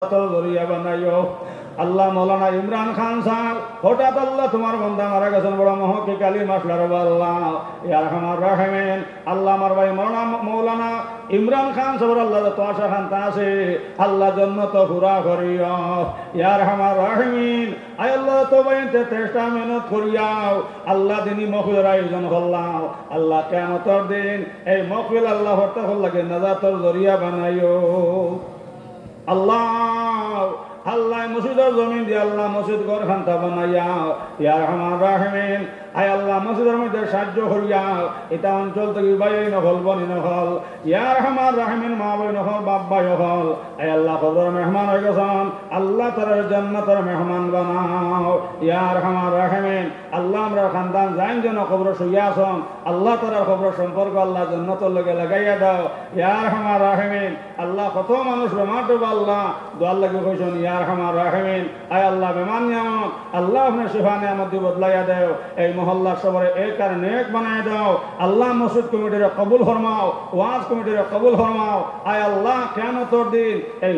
জরিয়া বানাইও। আল্লাহ মৌলানা ইমরান খান সাহেব হঠাৎ আল্লাহ তোমার বন্ধা মারা গেছেন বড় মহকে কালী মাসলার আল্লাহ ইয়া রহমান রাহিমিন। আল্লাহ আমার ভাই মৌলানা ইমরান খান সাহেব আল্লাহ তো আশা খান তা আছে আল্লাহ জান্নাত পুরা করিও ইয়া রহমান রাহিমিন। আয় আল্লাহ তো বাইতে চেষ্টা মেহনত করিয়াও আল্লাহ দিনই মহফিলের আয়োজন করলাম আল্লাহ কিয়ামতের দিন এই মহফিল আল্লাহ হত্যা করলাকে নাজাতের জরিয়া বানাইও। আল্লাহ আল্লাহ মসজিদের জমিন দিয়ে আল্লাহ মসজিদ ঘর খান্তা বানাইয়া ইয়া রহমান রাহিমিন। আয় আল্লাহ মসজিদের মধ্যে সাহায্য করিয়া এটা অঞ্চল থেকে ভাই নকল বনি নকল ইয়া রহমান রাহিমিন মা ভাই নকল বাপ ভাই হল আয় আল্লাহ খবর মেহমান হয়ে গেছেন আল্লাহ তার জান্নাতের মেহমান বানাও ইয়া রহমান রাহিমিন। আল্লাহ আমরা খানদান যাইন যেন খবর শুইয়া আসন আল্লাহ তার খবর সম্পর্ক আল্লাহ জান্নাতের লগে লাগাইয়া দাও ইয়া রহমান রাহিমিন। আল্লাহ কত মানুষ বেমার দেব আল্লাহ দোয়ার লাগে কইছেন ইয়া রহমান রাহিমিন। আয় আল্লাহ বেমান নিয়ামত আল্লাহ আপনার শিফা নিয়ামত বদলাইয়া দেও এই মহল্লা সবরে এক আর নেক বানায় দাও আল্লাহ মসজিদ কমিটির কবুল ফরমাও ওয়াজ কমিটির কবুল ফরমাও। আয় আল্লাহ কিয়ামতের দিন এই